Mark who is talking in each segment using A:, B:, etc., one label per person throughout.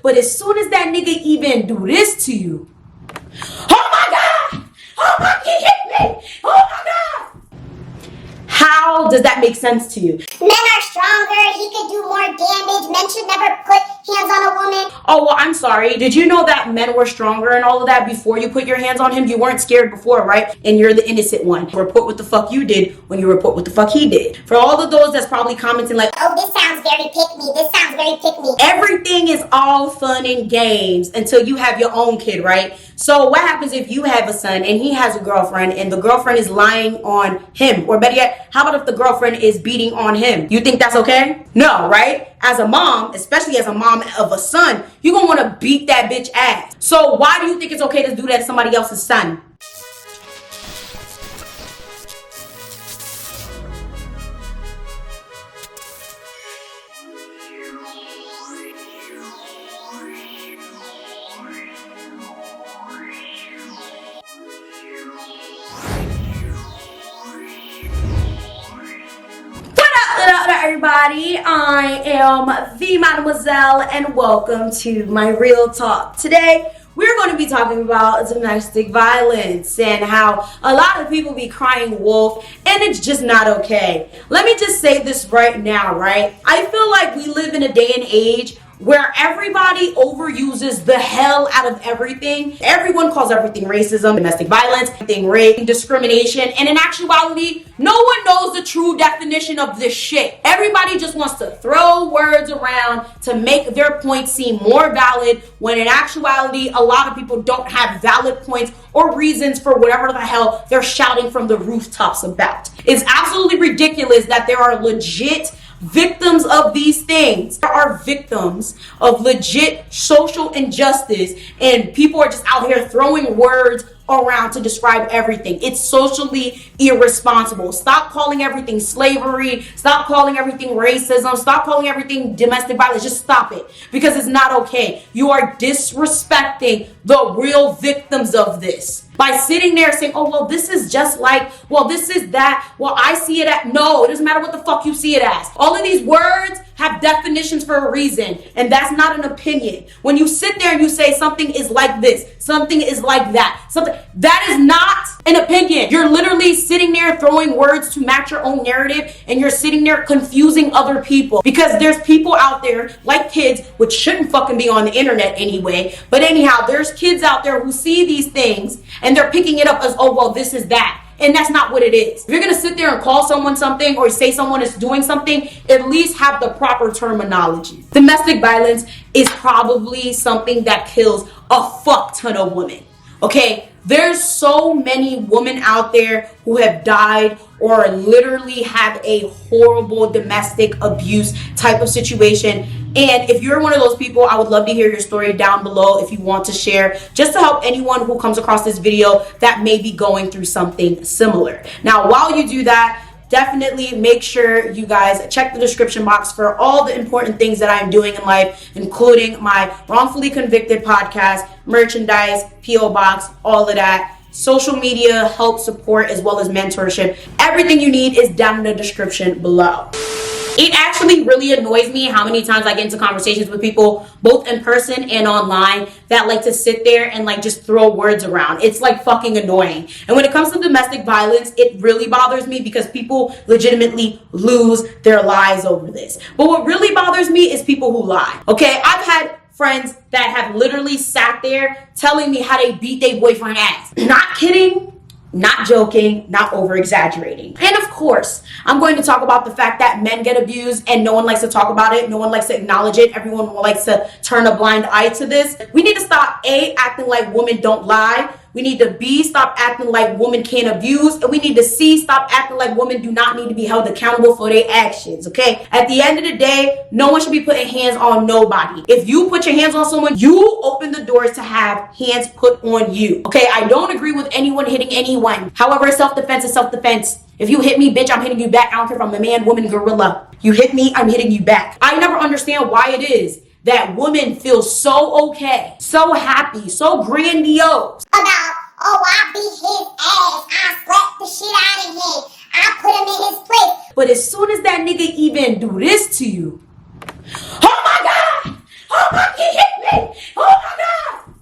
A: But as soon as that nigga even do this to you, oh my God! Oh my God, he hit me! Oh my God! How does that make sense to you?
B: Men are stronger, he could do more damage, men should never put hands on a woman.
A: Oh, well, I'm sorry. Did you know that men were stronger and all of that before you put your hands on him? You weren't scared before, right? And you're the innocent one. Report what the fuck you did when you report what the fuck he did. For all of those that's probably commenting like,
B: oh, this sounds very pick-me, this sounds very pick-me.
A: Everything is all fun and games until you have your own kid, right? So what happens if you have a son and he has a girlfriend and the girlfriend is lying on him? Or better yet, how about if the girlfriend is beating on him? You think that's okay? No, right? As a mom, especially as a mom of a son, you're gonna wanna beat that bitch ass. So why do you think it's okay to do that to somebody else's son? Everybody, I am the Mademoiselle and welcome to my Real Talk. Today we're going to be talking about domestic violence and how a lot of people be crying wolf and it's just not okay. Let me just say this right now, right? I feel like we live in a day and age where everybody overuses the hell out of everything. Everyone calls everything racism, domestic violence, everything rape, discrimination, and in actuality, no one knows the true definition of this shit. Everybody just wants to throw words around to make their point seem more valid, when in actuality, a lot of people don't have valid points or reasons for whatever the hell they're shouting from the rooftops about. It's absolutely ridiculous that there are legit victims of these things. There are victims of legit social injustice and people are just out here throwing words around to describe everything. It's socially irresponsible. Stop calling everything slavery. Stop calling everything racism. Stop calling everything domestic violence. Just stop it, because it's not okay. You are disrespecting the real victims of this by sitting there saying, oh, well, this is just like, well, this is that, well, I see it at. No, it doesn't matter what the fuck you see it as. All of these words have definitions for a reason, and that's not an opinion. When you sit there and you say something is like this, something is like that, something, that is not an opinion. You're literally sitting there throwing words to match your own narrative, and you're sitting there confusing other people, because there's people out there like kids, which shouldn't fucking be on the internet anyway, but anyhow, there's kids out there who see these things and they're picking it up as, oh, well, this is that. And that's not what it is. If you're gonna sit there and call someone something or say someone is doing something, at least have the proper terminology. Domestic violence is probably something that kills a fuck ton of women. Okay? There's so many women out there who have died or literally have a horrible domestic abuse type of situation. And if you're one of those people, I would love to hear your story down below if you want to share, just to help anyone who comes across this video that may be going through something similar. Now, while you do that, definitely make sure you guys check the description box for all the important things that I'm doing in life, including my Wrongfully Convicted podcast, merchandise, PO box, all of that. Social media, help, support, as well as mentorship. Everything you need is down in the description below. It actually really annoys me how many times I get into conversations with people, both in person and online, that like to sit there and like just throw words around. It's like fucking annoying. And when it comes to domestic violence, it really bothers me because people legitimately lose their lives over this. But what really bothers me is people who lie. Okay, I've had friends that have literally sat there telling me how they beat their boyfriend ass. Not kidding. Not joking, not over exaggerating. And of course, I'm going to talk about the fact that men get abused and no one likes to talk about it. No one likes to acknowledge it. Everyone likes to turn a blind eye to this. We need to stop A, acting like women don't lie. We need to B, stop acting like women can't abuse. And we need to C, stop acting like women do not need to be held accountable for their actions, okay? At the end of the day, no one should be putting hands on nobody. If you put your hands on someone, you open the doors to have hands put on you, okay? I don't agree with anyone hitting anyone. However, self-defense is self-defense. If you hit me, bitch, I'm hitting you back. I don't care if I'm a man, woman, gorilla. You hit me, I'm hitting you back. I never understand why it is that women feel so okay, so happy, so grandiose
B: about, oh, I beat his ass, I slapped the shit out of him, I put him in his place.
A: But as soon as that nigga even do this to you, oh my God! Oh my God, he hit me! Oh my God!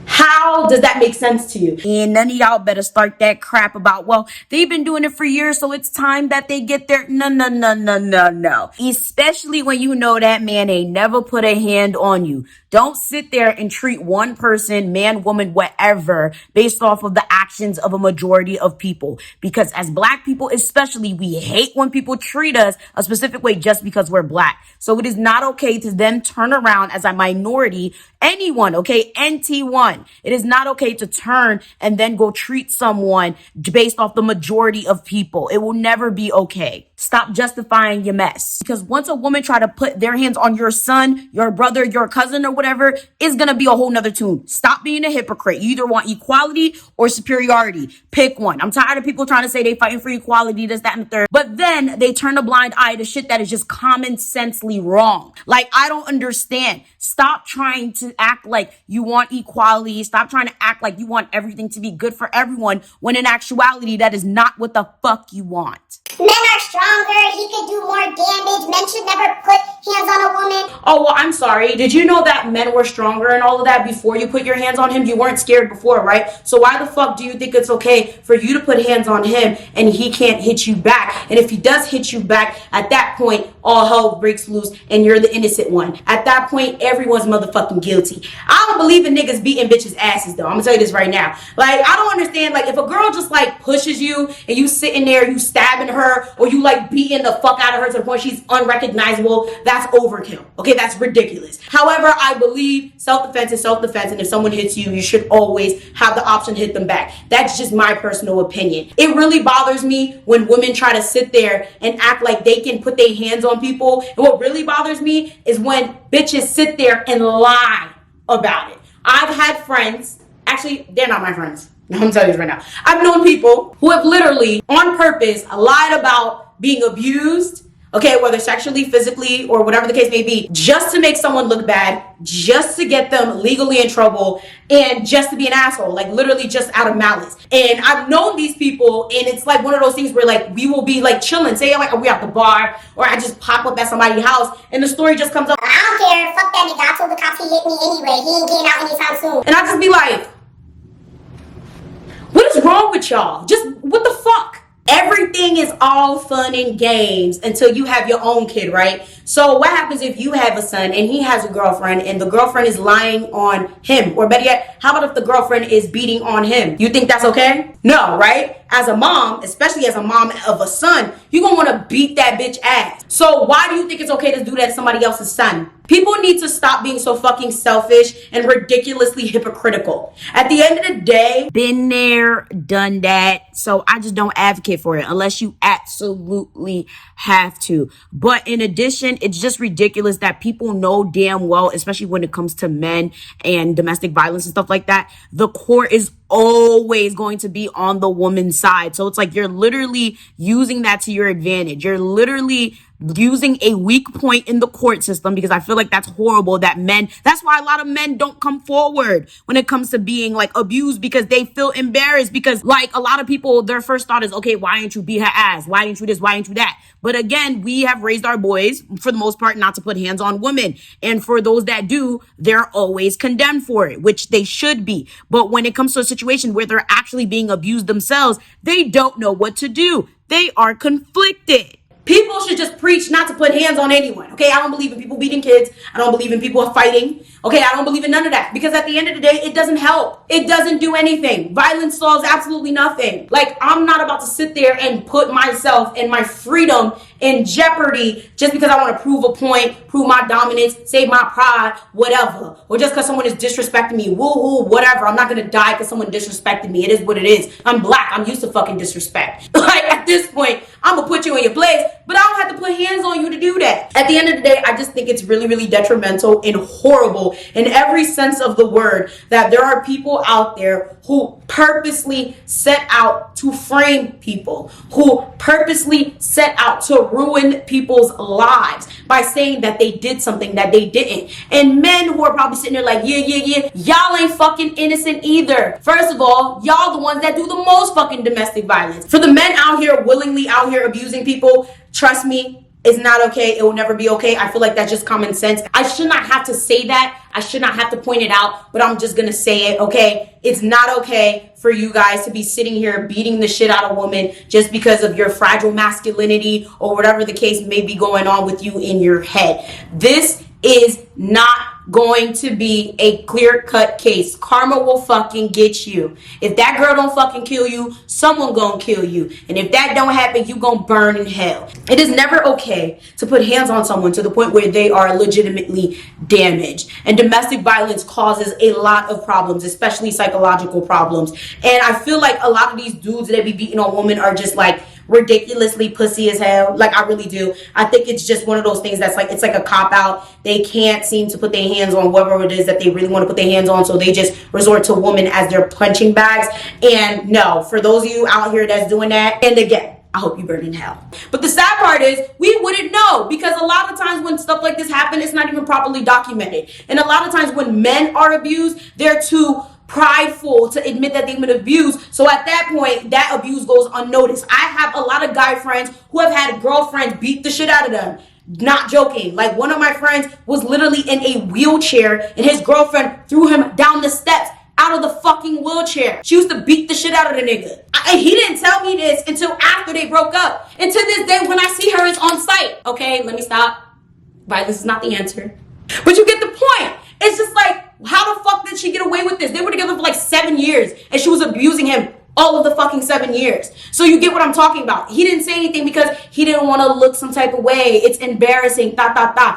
A: How does that make sense to you? And none of y'all better start that crap about, well, they've been doing it for years, so it's time that they get their, no. Especially when you know that man ain't never put a hand on you. Don't sit there and treat one person, man, woman, whatever, based off of the actions of a majority of people. Because as black people, especially, we hate when people treat us a specific way just because we're black. So it is not okay to then turn around as a minority, anyone, okay, NT1. It is not okay to turn and then go treat someone based off the majority of people. It will never be okay. Stop justifying your mess. Because once a woman try to put their hands on your son, your brother, your cousin, or whatever, it's gonna be a whole nother tune. Stop being a hypocrite. You either want equality or superiority. Pick one. I'm tired of people trying to say they fighting for equality, this, that, and the third. But then they turn a blind eye to shit that is just common sensely wrong. Like, I don't understand. Stop trying to act like you want equality. Stop trying to act like you want everything to be good for everyone, when in actuality, that is not what the fuck you want.
B: Men are stronger. He could do more damage. Men should never put hands on a woman.
A: Oh, well, I'm sorry. Did you know that men were stronger and all of that before you put your hands on him? You weren't scared before, right? So why the fuck do you think it's okay for you to put hands on him and he can't hit you back? And if he does hit you back, at that point, all hell breaks loose and you're the innocent one. At that point, everyone's motherfucking guilty. I don't believe in niggas beating bitches' asses, though. I'm gonna tell you this right now. Like, I don't understand. Like, if a girl just, like, pushes you and you sitting there, you stabbing her, or you like beating the fuck out of her to the point she's unrecognizable, that's overkill. Okay, that's ridiculous. However, I believe self-defense is self-defense, and if someone hits you, you should always have the option to hit them back. That's just my personal opinion. It really bothers me when women try to sit there and act like they can put their hands on people. And what really bothers me is when bitches sit there and lie about it. I've had friends, actually, they're not my friends. I'm telling you this right now. I've known people who have literally, on purpose, lied about being abused, okay, whether sexually, physically, or whatever the case may be, just to make someone look bad, just to get them legally in trouble, and just to be an asshole, like literally just out of malice. And I've known these people, and it's like one of those things where like we will be like chilling, say like we at the bar, or I just pop up at somebody's house, and the story just comes up.
B: I don't care. Fuck that nigga. I told the cops he hit me anyway. He ain't getting out anytime soon.
A: And I just be like, what is wrong with y'all? Just what the fuck? Everything is all fun and games until you have your own kid, right? So what happens if you have a son and he has a girlfriend and the girlfriend is lying on him? Or better yet, how about if the girlfriend is beating on him? You think that's okay? No, right? As a mom, especially as a mom of a son, you're gonna wanna beat that bitch ass. So why do you think it's okay to do that to somebody else's son? People need to stop being so fucking selfish and ridiculously hypocritical. At the end of the day, been there, done that. So I just don't advocate for it unless you absolutely have to. But in addition, it's just ridiculous that people know damn well, especially when it comes to men and domestic violence and stuff like that, the court is always going to be on the woman's side. So it's like you're literally using that to your advantage. You're literally using a weak point in the court system, because I feel like that's horrible that men, that's why a lot of men don't come forward when it comes to being like abused, because they feel embarrassed, because like a lot of people, their first thought is, okay, why didn't you beat her ass? Why didn't you this? Why didn't you that? But again, we have raised our boys for the most part not to put hands on women. And for those that do, they're always condemned for it, which they should be. But when it comes to a situation where they're actually being abused themselves, they don't know what to do. They are conflicted. People should just preach not to put hands on anyone, okay? I don't believe in people beating kids. I don't believe in people fighting, okay? I don't believe in none of that, because at the end of the day, it doesn't help. It doesn't do anything. Violence solves absolutely nothing. Like, I'm not about to sit there and put myself and my freedom in jeopardy just because I want to prove a point, prove my dominance, save my pride, whatever. Or just because someone is disrespecting me, woo-hoo, whatever. I'm not going to die because someone disrespected me. It is what it is. I'm black. I'm used to fucking disrespect. Like, at this point, I'm going to put you in your place, but I don't have to put hands on you to do that. At the end of the day, I just think it's really, really detrimental and horrible in every sense of the word that there are people out there who purposely set out to frame people, who purposely set out to ruin people's lives by saying that they did something that they didn't. And men who are probably sitting there like, yeah, y'all ain't fucking innocent either. First of all, y'all the ones that do the most fucking domestic violence. For the men out here willingly out here abusing people, trust me, It's not okay. It will never be okay. I feel like that's just common sense. I should not have to say that. I should not have to point it out, but I'm just gonna say it, okay? It's not okay for you guys to be sitting here beating the shit out of women just because of your fragile masculinity or whatever the case may be going on with you in your head. This is not going to be a clear-cut case. Karma will fucking get you. If that girl don't fucking kill you, someone gonna kill you. And if that don't happen, you gonna burn in hell. It is never okay to put hands on someone to the point where they are legitimately damaged. And domestic violence causes a lot of problems, especially psychological problems. And I feel like a lot of these dudes that be beating on women are just like ridiculously pussy as hell. Like, I really do. I think it's just one of those things that's like, it's like a cop out. They can't seem to put their hands on whoever it is that they really want to put their hands on, so they just resort to women as their punching bags. And no, for those of you out here that's doing that, and again, I hope you burn in hell. But the sad part is we wouldn't know, because a lot of times when stuff like this happens, it's not even properly documented. And a lot of times when men are abused, they're too prideful to admit that they've been abused. So at that point, that abuse goes unnoticed. I have a lot of guy friends who have had girlfriends beat the shit out of them. Not joking. Like, one of my friends was literally in a wheelchair and his girlfriend threw him down the steps out of the fucking wheelchair. She used to beat the shit out of the nigga. He didn't tell me this until after they broke up. And to this day, when I see her, it's on site. Okay, let me stop. Violence is not the answer. But you get the point. It's just like, how the fuck did she get away with this? They were together for like 7 years and she was abusing him all of the fucking 7 years. So you get what I'm talking about. He didn't say anything because he didn't want to look some type of way. It's embarrassing.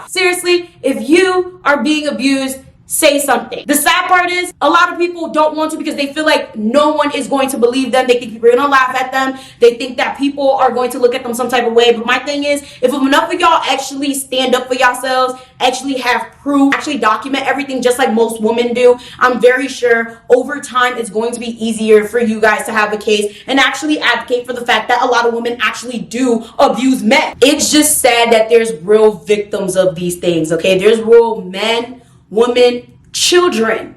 A: Seriously, if you are being abused, say something. The sad part is a lot of people don't want to because they feel like no one is going to believe them. They think people are going to laugh at them. They think that people are going to look at them some type of way. But my thing is, if enough of y'all actually stand up for yourselves, actually have proof, actually document everything just like most women do, I'm very sure over time it's going to be easier for you guys to have a case and actually advocate for the fact that a lot of women actually do abuse men. It's just sad that there's real victims of these things, okay? There's real men, women, children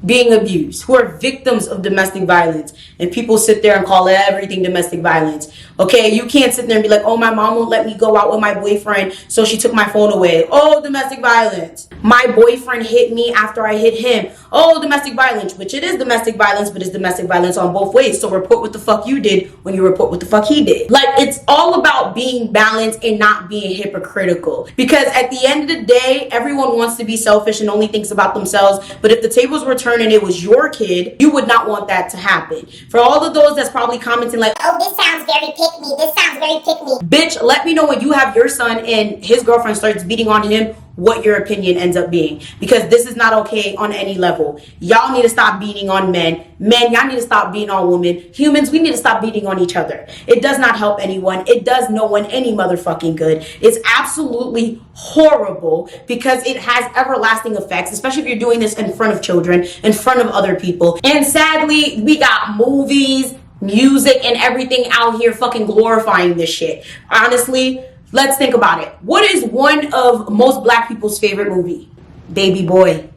A: being abused, who are victims of domestic violence, and people sit there and call everything domestic violence. Okay, you can't sit there and be like, oh, my mom won't let me go out with my boyfriend, so she took my phone away. Oh, domestic violence. My boyfriend hit me after I hit him. Oh, domestic violence, which it is domestic violence, but it's domestic violence on both ways. So report what the fuck you did when you report what the fuck he did. Like, it's all about being balanced and not being hypocritical, because at the end of the day, everyone wants to be selfish and only thinks about themselves. But if the tables were turned and it was your kid, you would not want that to happen. For all of those that's probably commenting like,
B: oh, this sounds very pick me. This sounds very pick me.
A: Bitch, let me know when you have your son and his girlfriend starts beating on him, what your opinion ends up being, because this is not okay on any level. Y'all need to stop beating on men. Men, y'all need to stop beating on women. Humans, we need to stop beating on each other. It does not help anyone. It does no one any motherfucking good. It's absolutely horrible because it has everlasting effects, especially if you're doing this in front of children, in front of other people. And sadly, we got movies, music, and everything out here fucking glorifying this shit. Honestly, let's think about it. What is one of most black people's favorite movie? Baby Boy,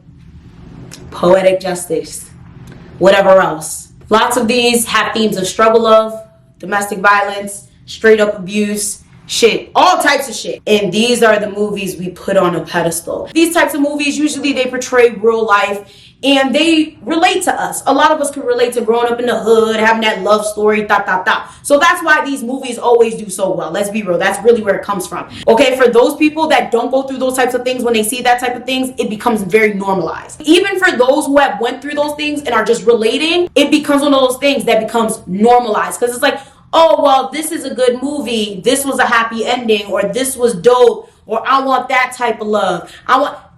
A: Poetic Justice, whatever else. Lots of these have themes of struggle love, domestic violence, straight up abuse, shit, all types of shit. And these are the movies we put on a pedestal. These types of movies, usually they portray real life and they relate to us. A lot of us can relate to growing up in the hood, having that love story, So that's why these movies always do so well. Let's be real. That's really where it comes from. Okay, for those people that don't go through those types of things, when they see that type of things, it becomes very normalized. Even for those who have went through those things and are just relating, it becomes one of those things that becomes normalized. Because it's like, oh, well, this is a good movie. This was a happy ending, or this was dope, or I want that type of love.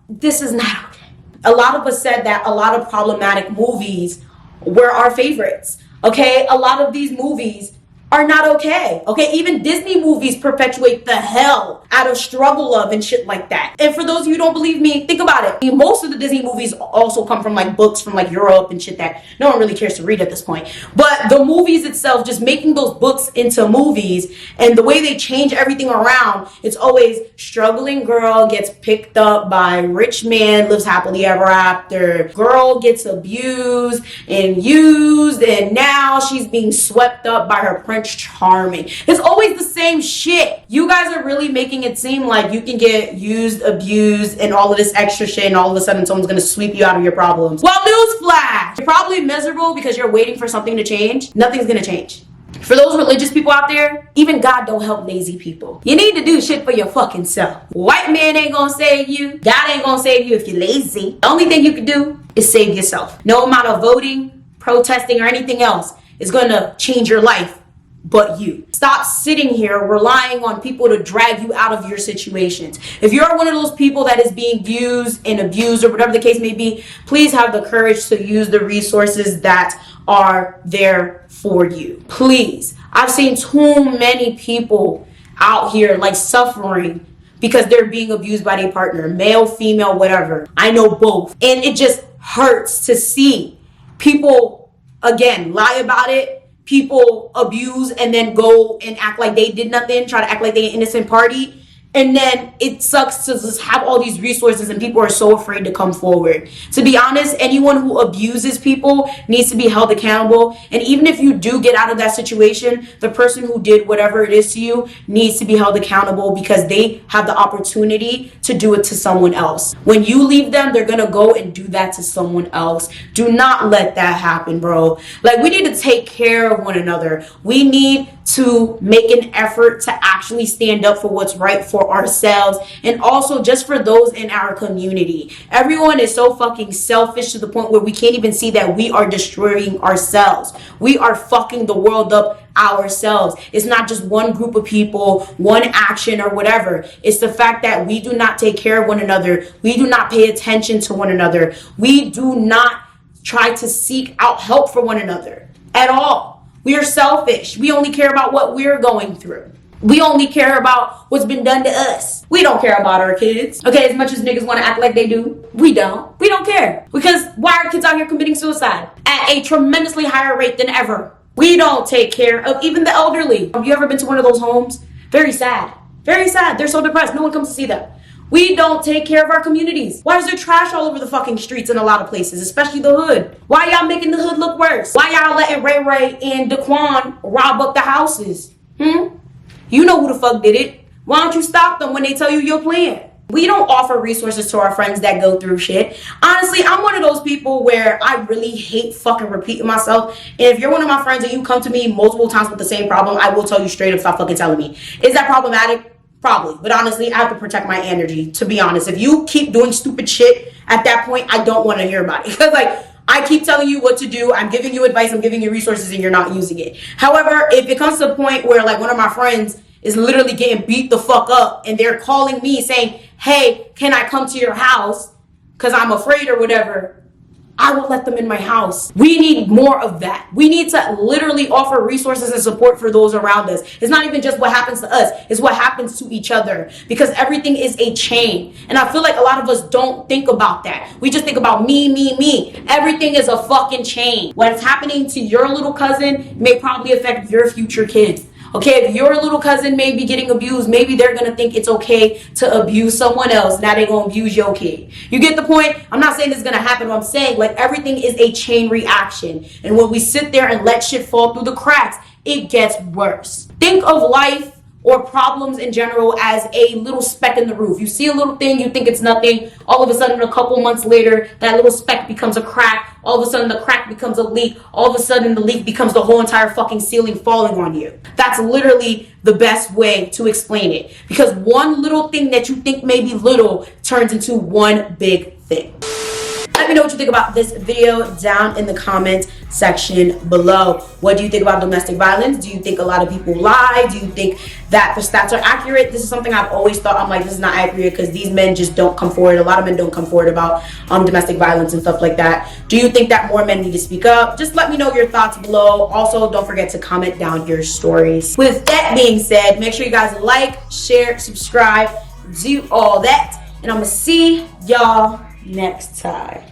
A: This is not okay. A lot of us said that a lot of problematic movies were our favorites. Okay, a lot of these movies are not okay. Okay, even Disney movies perpetuate the hell out of struggle love and shit like that. And for those of you who don't believe me, think about it. Most of the Disney movies also come from like books from like Europe and shit that no one really cares to read at this point. But the movies itself, just making those books into movies and the way they change everything around, it's always struggling girl gets picked up by rich man, lives happily ever after. Girl gets abused and used, and now she's being swept up by her Prince Charming. It's always the same shit. You guys are really making it seem like you can get used, abused, and all of this extra shit, and all of a sudden someone's gonna sweep you out of your problems. Well, newsflash! You're probably miserable because you're waiting for something to change. Nothing's gonna change. For those religious people out there, even God don't help lazy people. You need to do shit for your fucking self. White man ain't gonna save you. God ain't gonna save you if you're lazy. The only thing you can do is save yourself. No amount of voting, protesting, or anything else is gonna change your life but you. Stop sitting here relying on people to drag you out of your situations. If you're one of those people that is being used and abused or whatever the case may be, please have the courage to use the resources that are there for you. Please. I've seen too many people out here like suffering because they're being abused by their partner, male, female, whatever. I know both. And it just hurts to see people, again, lie about it. People abuse and then go and act like they did nothing, try to act like they're an innocent party. And then it sucks to just have all these resources and people are so afraid to come forward. To be honest, anyone who abuses people needs to be held accountable. And even if you do get out of that situation, the person who did whatever it is to you needs to be held accountable because they have the opportunity to do it to someone else. When you leave them, they're gonna go and do that to someone else. Do not let that happen, bro. Like, we need to take care of one another. We need to make an effort to actually stand up for what's right for ourselves and also just for those in our community. Everyone is so fucking selfish to the point where we can't even see that we are destroying ourselves. We are fucking the world up ourselves. It's not just one group of people, one action or whatever. It's the fact that we do not take care of one another. We do not pay attention to one another. We do not try to seek out help for one another at all. We are selfish. We only care about what we're going through. We only care about what's been done to us. We don't care about our kids. Okay, as much as niggas want to act like they do, we don't. We don't care. Because why are kids out here committing suicide at a tremendously higher rate than ever? We don't take care of even the elderly. Have you ever been to one of those homes? Very sad. Very sad. They're so depressed. No one comes to see them. We don't take care of our communities. Why is there trash all over the fucking streets in a lot of places, especially the hood? Why y'all making the hood look worse? Why y'all letting Ray Ray and Daquan rob up the houses? You know who the fuck did it. Why don't you stop them when they tell you your plan? We don't offer resources to our friends that go through shit. Honestly, I'm one of those people where I really hate fucking repeating myself. And if you're one of my friends and you come to me multiple times with the same problem, I will tell you straight up, stop fucking telling me. Is that problematic? Probably. But honestly, I have to protect my energy, to be honest. If you keep doing stupid shit, at that point, I don't want to hear about it. Because, like, I keep telling you what to do. I'm giving you advice. I'm giving you resources, and you're not using it. However, if it comes to a point where, like, one of my friends is literally getting beat the fuck up, and they're calling me saying, hey, can I come to your house? Because I'm afraid or whatever. I will let them in my house. We need more of that. We need to literally offer resources and support for those around us. It's not even just what happens to us. It's what happens to each other because everything is a chain. And I feel like a lot of us don't think about that. We just think about me, me, me. Everything is a fucking chain. What's happening to your little cousin may probably affect your future kids. Okay, if your little cousin may be getting abused, maybe they're going to think it's okay to abuse someone else. Now they're going to abuse your kid. You get the point? I'm not saying this is going to happen. But I'm saying, like, everything is a chain reaction. And when we sit there and let shit fall through the cracks, it gets worse. Think of life or problems in general as a little speck in the roof. You see a little thing, you think it's nothing. All of a sudden, a couple months later, that little speck becomes a crack. All of a sudden, the crack becomes a leak. All of a sudden, the leak becomes the whole entire fucking ceiling falling on you. That's literally the best way to explain it. Because one little thing that you think may be little turns into one big thing. Let me know what you think about this video down in the comment section below. What do you think about domestic violence? Do you think a lot of people lie? Do you think that the stats are accurate? This is something I've always thought. I'm like, this is not accurate because these men just don't come forward. A lot of men don't come forward about domestic violence and stuff like that. Do you think that more men need to speak up? Just let me know your thoughts below. Also, don't forget to comment down your stories. With that being said, make sure you guys like, share, subscribe, do all that. And I'm going to see y'all next time.